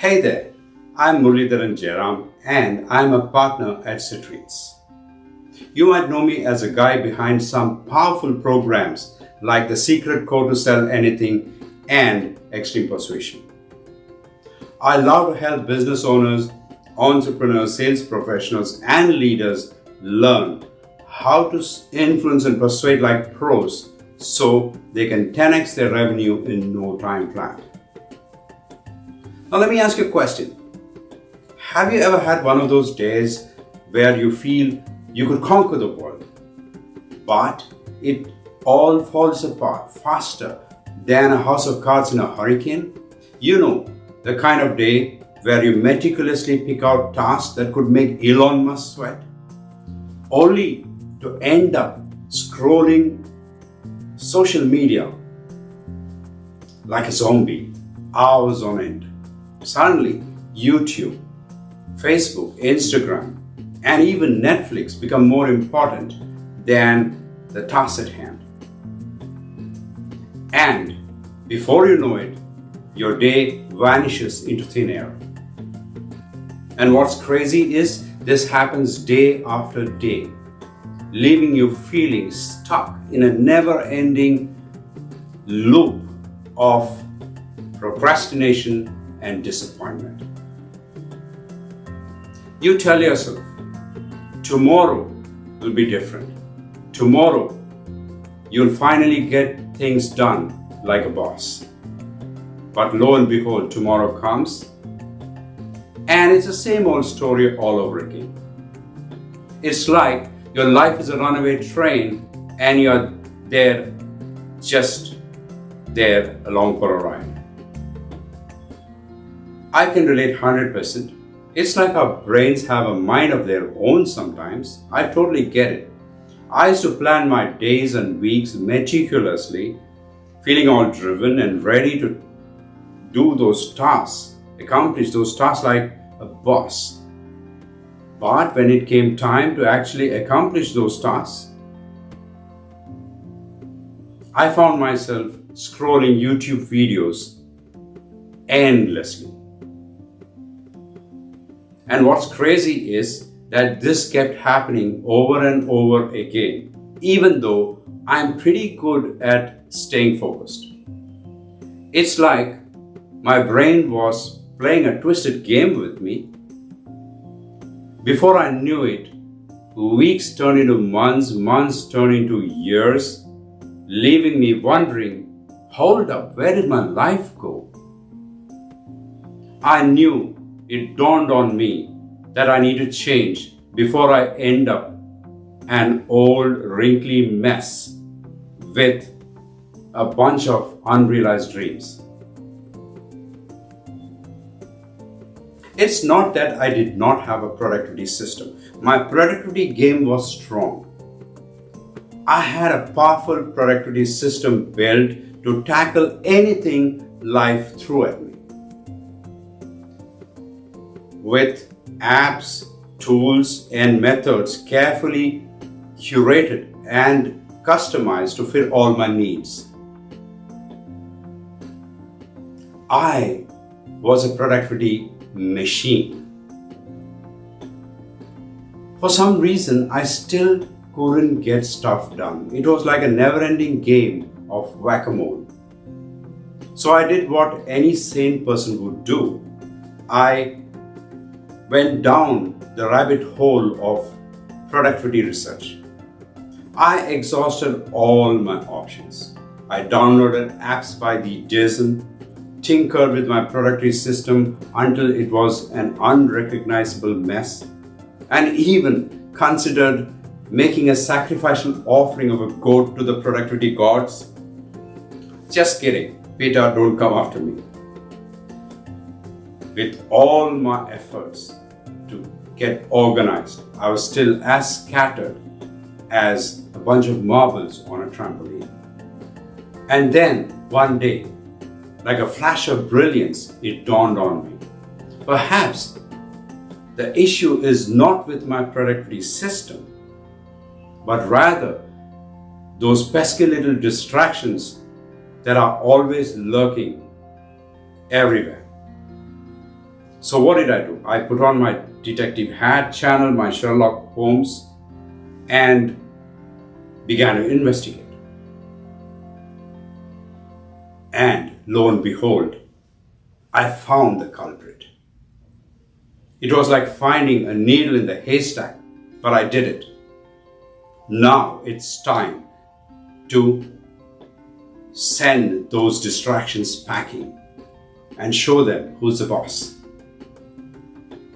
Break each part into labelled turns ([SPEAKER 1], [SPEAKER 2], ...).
[SPEAKER 1] Hey there, I'm Muralidharan Jayaram and I'm a partner at Citrines. You might know me as a guy behind some powerful programs like The Secret Code to Sell Anything and Extreme Persuasion. I love to help business owners, entrepreneurs, sales professionals and leaders learn how to influence and persuade like pros so they can 10x their revenue in no time flat. Now let me ask you a question. Have you ever had one of those days where you feel you could conquer the world, but it all falls apart faster than a house of cards in a hurricane? You know, the kind of day where you meticulously pick out tasks that could make Elon Musk sweat, only to end up scrolling social media like a zombie, hours on end. Suddenly, YouTube, Facebook, Instagram, and even Netflix become more important than the task at hand. And before you know it, your day vanishes into thin air. And what's crazy is this happens day after day, leaving you feeling stuck in a never-ending loop of procrastination and disappointment. You tell yourself, tomorrow will be different. Tomorrow, you'll finally get things done like a boss. But lo and behold, tomorrow comes, and it's the same old story all over again. It's like your life is a runaway train and you're just there along for a ride. I can relate 100%. It's like our brains have a mind of their own sometimes. I totally get it. I used to plan my days and weeks meticulously, feeling all driven and ready to do those tasks, accomplish those tasks like a boss. But when it came time to actually accomplish those tasks, I found myself scrolling YouTube videos endlessly. And what's crazy is that this kept happening over and over again, even though I'm pretty good at staying focused. It's like my brain was playing a twisted game with me. Before I knew it, weeks turned into months, months turned into years, leaving me wondering, hold up, where did my life go? I knew, it dawned on me that I need to change before I end up an old wrinkly mess with a bunch of unrealized dreams. It's not that I did not have a productivity system. My productivity game was strong. I had a powerful productivity system built to tackle anything life threw at me. With apps, tools, and methods carefully curated and customized to fit all my needs. I was a productivity machine. For some reason, I still couldn't get stuff done. It was like a never-ending game of whack-a-mole. So I did what any sane person would do. I went down the rabbit hole of productivity research. I exhausted all my options. I downloaded apps by the dozen, tinkered with my productivity system until it was an unrecognizable mess, and even considered making a sacrificial offering of a goat to the productivity gods. Just kidding, Peter, don't come after me. With all my efforts to get organized, I was still as scattered as a bunch of marbles on a trampoline. And then one day, like a flash of brilliance, it dawned on me. Perhaps the issue is not with my productivity system, but rather those pesky little distractions that are always lurking everywhere. So what did I do? I put on my detective hat, channeled my Sherlock Holmes, and began to investigate. And lo and behold, I found the culprit. It was like finding a needle in the haystack, but I did it. Now it's time to send those distractions packing and show them who's the boss.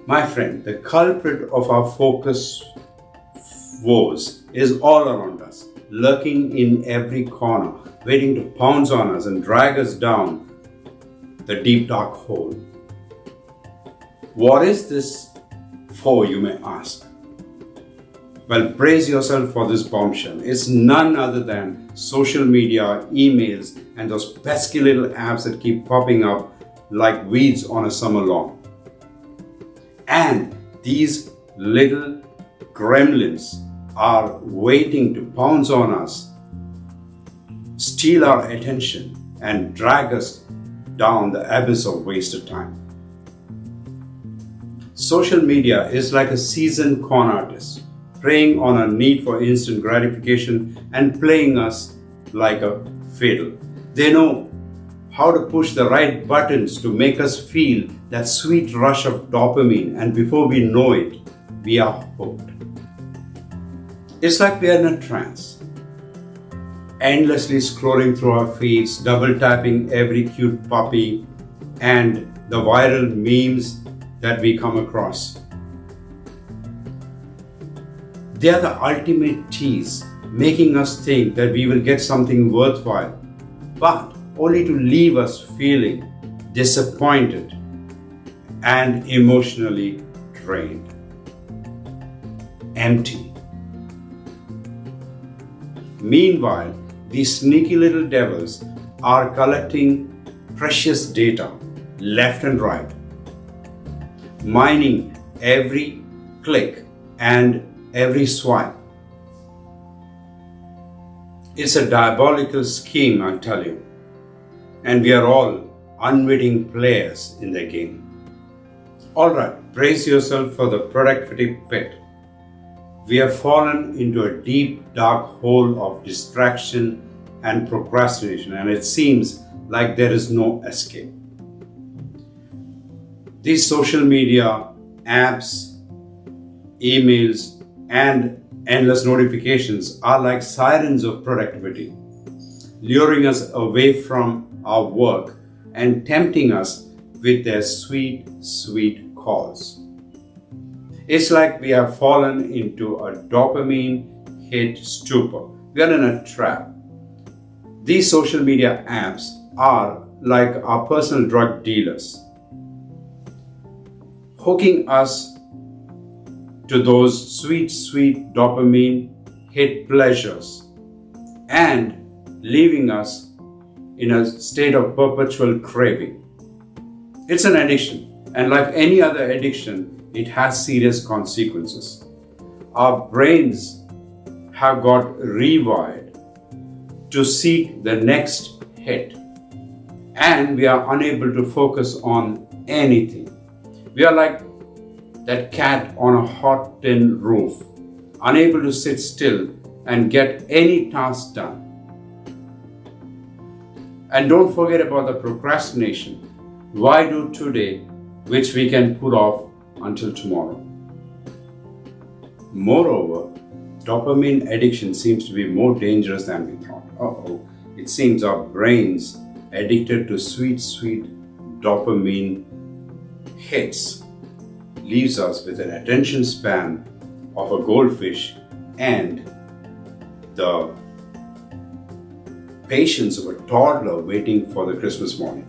[SPEAKER 1] My friend, the culprit of our focus woes is all around us, lurking in every corner, waiting to pounce on us and drag us down the deep dark hole. What is this for, you may ask? Well, brace yourself for this bombshell. It's none other than social media, emails, and those pesky little apps that keep popping up like weeds on a summer lawn. And these little gremlins are waiting to pounce on us, steal our attention, and drag us down the abyss of wasted time. Social media is like a seasoned con artist, preying on our need for instant gratification and playing us like a fiddle. They know how to push the right buttons to make us feel that sweet rush of dopamine, and before we know it, we are hooked. It's like we are in a trance, endlessly scrolling through our feeds, double tapping every cute puppy and the viral memes that we come across. They are the ultimate tease, making us think that we will get something worthwhile, but only to leave us feeling disappointed and emotionally drained, empty. Meanwhile, these sneaky little devils are collecting precious data left and right, mining every click and every swipe. It's a diabolical scheme, I tell you, and we are all unwitting players in the game. Alright, brace yourself for the productivity pit. We have fallen into a deep, dark hole of distraction and procrastination, and it seems like there is no escape. These social media, apps, emails, and endless notifications are like sirens of productivity, luring us away from our work and tempting us with their sweet, sweet calls. It's like we have fallen into a dopamine hit stupor. We are in a trap. These social media apps are like our personal drug dealers, hooking us to those sweet, sweet dopamine hit pleasures and leaving us in a state of perpetual craving. It's an addiction, and like any other addiction, it has serious consequences. Our brains have got rewired to seek the next hit, and we are unable to focus on anything. We are like that cat on a hot tin roof, unable to sit still and get any task done. And don't forget about the procrastination. Why do today, which we can put off until tomorrow? Moreover, dopamine addiction seems to be more dangerous than we thought. It seems our brains addicted to sweet, sweet dopamine hits leaves us with an attention span of a goldfish and the patience of a toddler waiting for the Christmas morning.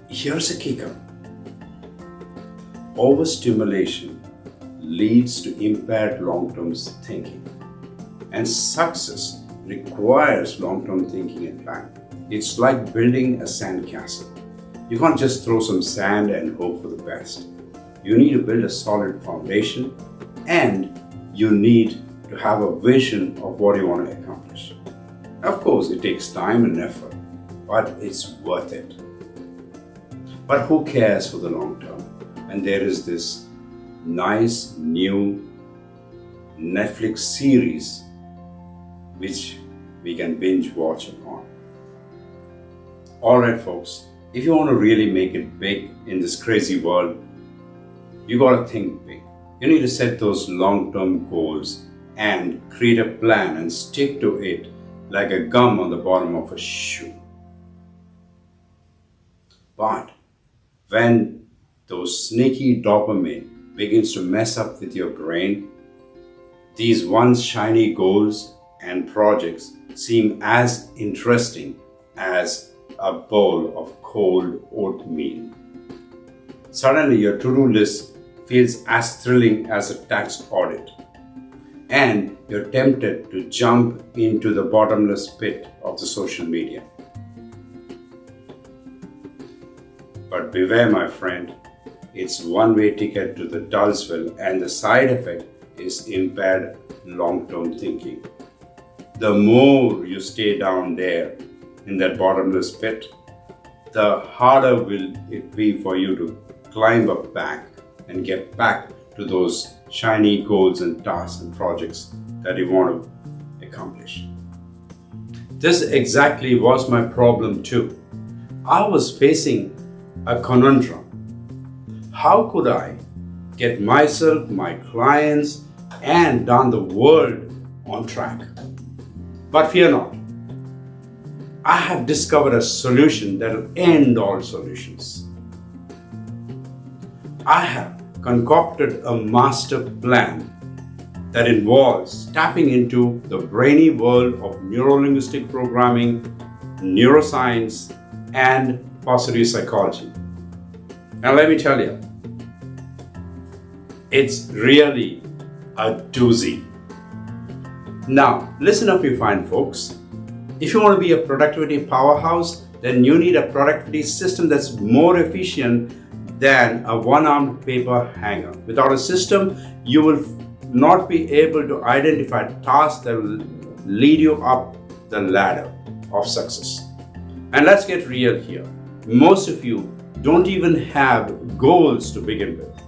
[SPEAKER 1] Here's a kicker. Overstimulation leads to impaired long-term thinking, and success requires long-term thinking and planning. It's like building a sandcastle. You can't just throw some sand and hope for the best. You need to build a solid foundation, and you need to have a vision of what you want to accomplish. Of course, it takes time and effort, but it's worth it. But who cares for the long term? And there is this nice new Netflix series which we can binge watch upon. Alright folks, if you want to really make it big in this crazy world, you gotta think big. You need to set those long-term goals and create a plan and stick to it like a gum on the bottom of a shoe. But when those sneaky dopamine begins to mess up with your brain, these once shiny goals and projects seem as interesting as a bowl of cold oatmeal. Suddenly your to-do list feels as thrilling as a tax audit, and you're tempted to jump into the bottomless pit of the social media. But beware, my friend, it's one-way ticket to the Dulsville, and the side effect is impaired long-term thinking. The more you stay down there in that bottomless pit, the harder will it be for you to climb up back and get back to those shiny goals and tasks and projects that you want to accomplish. This exactly was my problem too. I was facing a conundrum. How could I get myself, my clients, and down the world on track? But fear not. I have discovered a solution that will end all solutions. I have concocted a master plan that involves tapping into the brainy world of neuro-linguistic programming, neuroscience, and positive psychology. Now let me tell you, it's really a doozy. Now, listen up, you fine folks. If you want to be a productivity powerhouse, then you need a productivity system that's more efficient than a one-armed paper hanger. Without a system, you will not be able to identify tasks that will lead you up the ladder of success. And let's get real here. Most of you don't even have goals to begin with.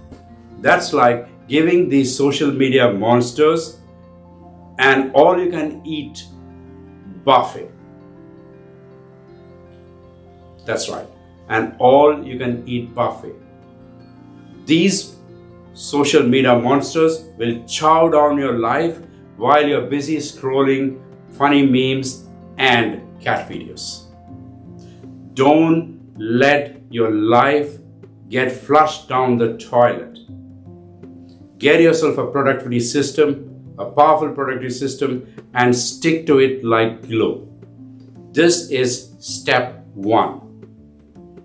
[SPEAKER 1] That's like giving these social media monsters an all-you-can-eat buffet. That's right, an all-you-can-eat buffet. These social media monsters will chow down your life while you're busy scrolling funny memes and cat videos. Don't let your life get flushed down the toilet. Get yourself a productivity system, a powerful productivity system, and stick to it like glue. This is step one.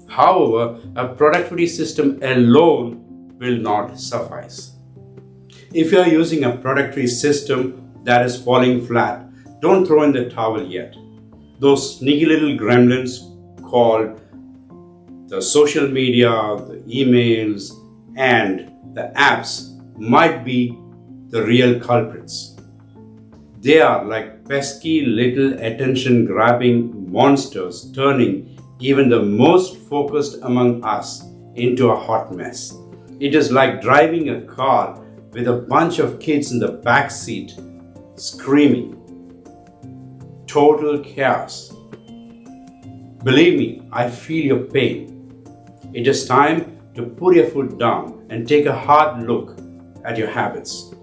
[SPEAKER 1] However, a productivity system alone will not suffice. If you are using a productivity system that is falling flat, don't throw in the towel yet. Those sneaky little gremlins called the social media, the emails, and the apps might be the real culprits. They are like pesky little attention-grabbing monsters, turning even the most focused among us into a hot mess. It is like driving a car with a bunch of kids in the back seat screaming. Total chaos. Believe me, I feel your pain. It is time to put your foot down and take a hard look at your habits.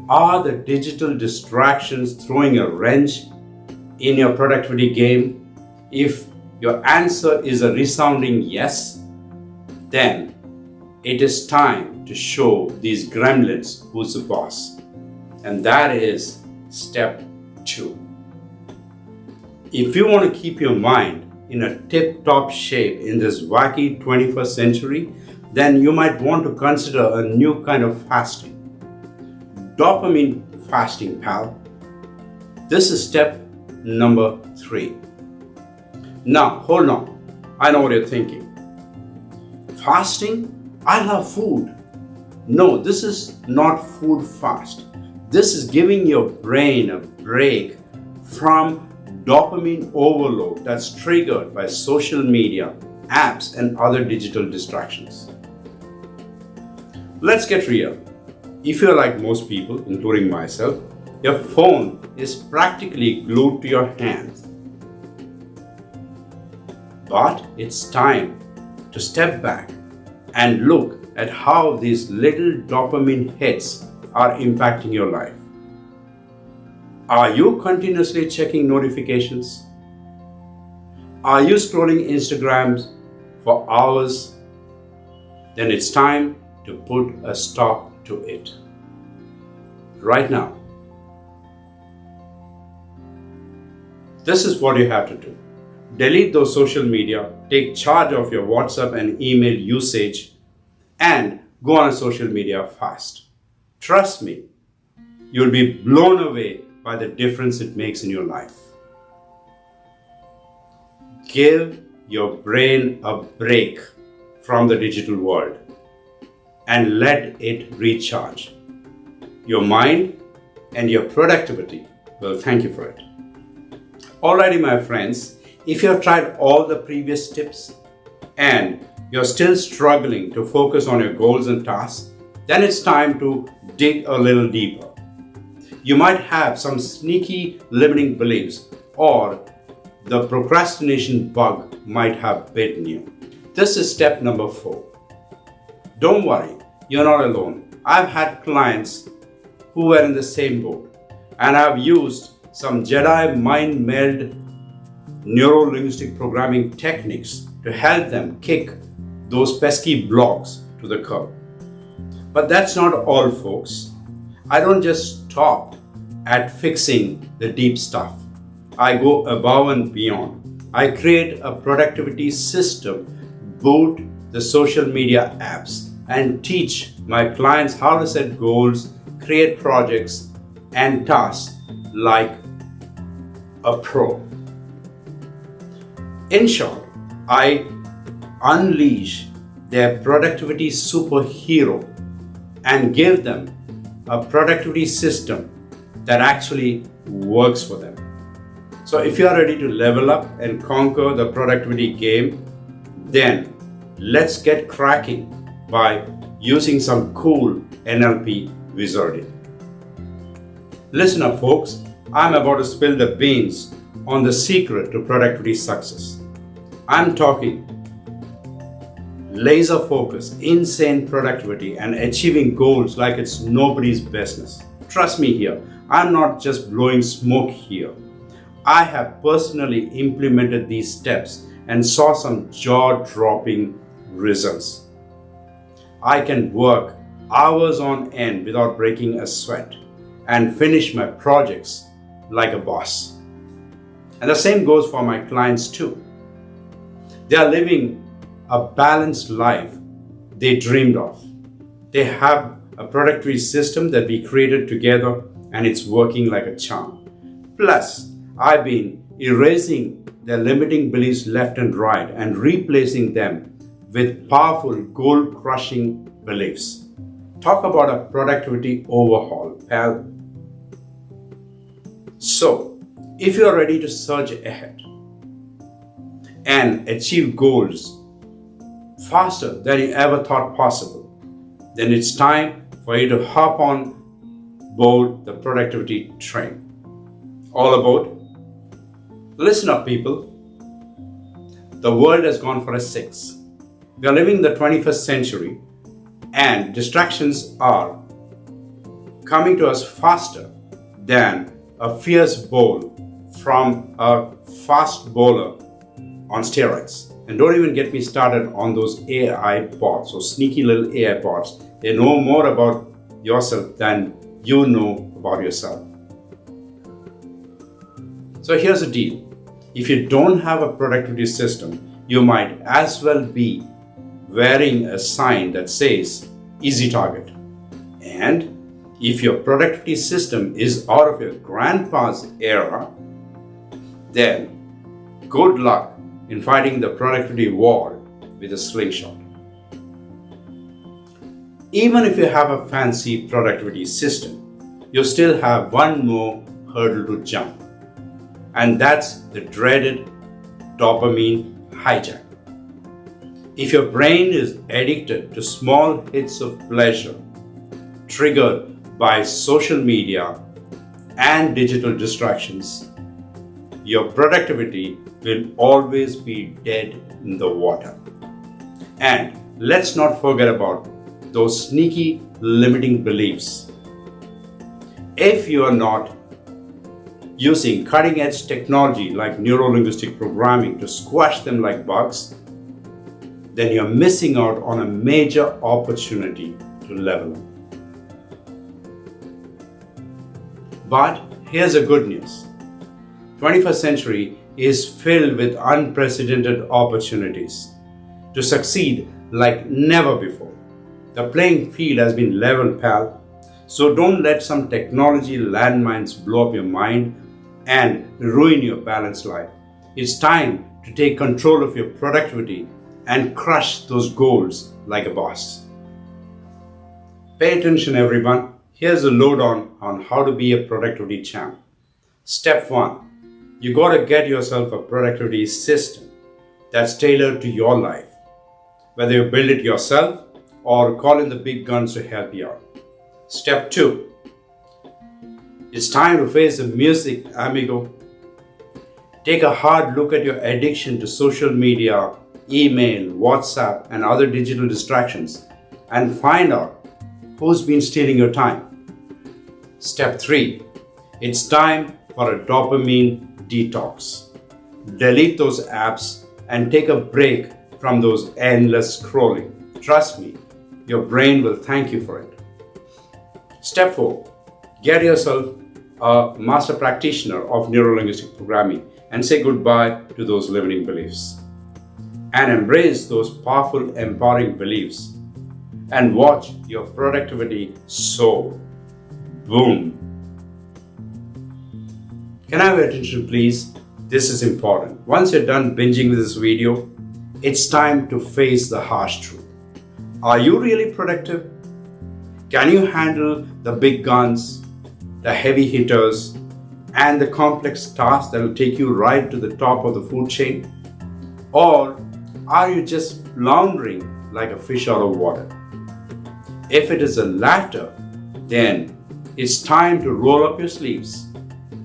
[SPEAKER 1] Are the digital distractions throwing a wrench in your productivity game? If your answer is a resounding yes, then it is time to show these gremlins who's the boss. And that is step 2. If you want to keep your mind in a tip-top shape in this wacky 21st century, then you might want to consider a new kind of fasting. Dopamine fasting, pal. This is step number 3. Now, hold on. I know what you're thinking. Fasting? I love food. No, this is not food fast. This is giving your brain a break from dopamine overload that's triggered by social media, apps, and other digital distractions. Let's get real. If you're like most people, including myself, your phone is practically glued to your hands. But it's time to step back and look at how these little dopamine hits are impacting your life. Are you continuously checking notifications? Are you scrolling Instagrams for hours? Then it's time to put a stop to it. Right now. This is what you have to do. Delete those social media, take charge of your WhatsApp and email usage, and go on social media fast. Trust me, you'll be blown away by the difference it makes in your life. Give your brain a break from the digital world and let it recharge. Your mind and your productivity will thank you for it. Alrighty, my friends, if you have tried all the previous tips and you're still struggling to focus on your goals and tasks, then it's time to dig a little deeper. You might have some sneaky limiting beliefs, or the procrastination bug might have bitten you. This is step number 4. Don't worry, you're not alone. I've had clients who were in the same boat, and I've used some Jedi mind meld neuro-linguistic programming techniques to help them kick those pesky blocks to the curb. But that's not all, folks. I don't just stop at fixing the deep stuff. I go above and beyond. I create a productivity system, boot the social media apps, and teach my clients how to set goals, create projects, and tasks like a pro. In short, I unleash their productivity superhero and give them a productivity system that actually works for them. So if you are ready to level up and conquer the productivity game, then let's get cracking by using some cool NLP wizardry. Listen up, folks. I'm about to spill the beans on the secret to productivity success. I'm talking laser focus, insane productivity, and achieving goals like it's nobody's business. Trust me here, I'm not just blowing smoke here. I have personally implemented these steps and saw some jaw-dropping results. I can work hours on end without breaking a sweat and finish my projects like a boss. And the same goes for my clients too. They are living a balanced life they dreamed of. They have a productivity system that we created together, and it's working like a charm. Plus, I've been erasing their limiting beliefs left and right and replacing them with powerful, goal-crushing beliefs. Talk about a productivity overhaul, pal. So, if you are ready to surge ahead and achieve goals faster than you ever thought possible, then it's time for you to hop on board the productivity train. All aboard. Listen up, people. The world has gone for a 6. We are living in the 21st century, and distractions are coming to us faster than a fierce bowl from a fast bowler on steroids. And don't even get me started on those AI bots, those sneaky little AI bots. They know more about yourself than you know about yourself. So here's the deal. If you don't have a productivity system, you might as well be wearing a sign that says easy target. And if your productivity system is out of your grandpa's era, then good luck in fighting the productivity war with a slingshot. Even if you have a fancy productivity system, you still have one more hurdle to jump. And that's the dreaded dopamine hijack. If your brain is addicted to small hits of pleasure triggered by social media and digital distractions, your productivity will always be dead in the water. And let's not forget about those sneaky limiting beliefs. If you are not using cutting-edge technology like neuro-linguistic programming to squash them like bugs, then you're missing out on a major opportunity to level up. But here's the good news. 21st century is filled with unprecedented opportunities to succeed like never before. The playing field has been leveled, pal. So don't let some technology landmines blow up your mind and ruin your balanced life. It's time to take control of your productivity and crush those goals like a boss. Pay attention, everyone. Here's a lowdown on how to be a productivity champ. Step 1. You gotta get yourself a productivity system that's tailored to your life. Whether you build it yourself or call in the big guns to help you out. Step 2. It's time to face the music, amigo. Take a hard look at your addiction to social media, email, WhatsApp, and other digital distractions and find out who's been stealing your time. Step 3. It's time for a dopamine detox. Delete those apps and take a break from those endless scrolling. Trust me, your brain will thank you for it. Step 4. Get yourself a master practitioner of neuro-linguistic programming and say goodbye to those limiting beliefs. And embrace those powerful, empowering beliefs and watch your productivity soar. Boom. Can I have your attention, please? This is important. Once you're done binging with this video, it's time to face the harsh truth. Are you really productive? Can you handle the big guns, the heavy hitters, and the complex tasks that will take you right to the top of the food chain? Or are you just floundering like a fish out of water? If it is the latter, then it's time to roll up your sleeves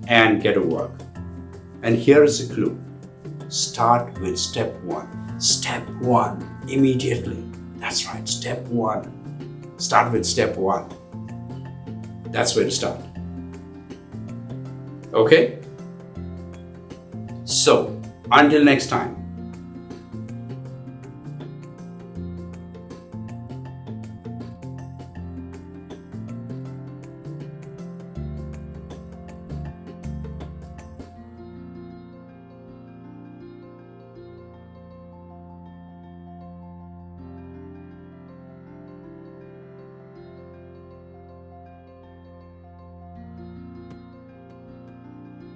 [SPEAKER 1] and get to work. And here is a clue. Start with step 1. Step 1 immediately. That's right, step 1. Start with step 1. That's where to start. Okay? So, until next time,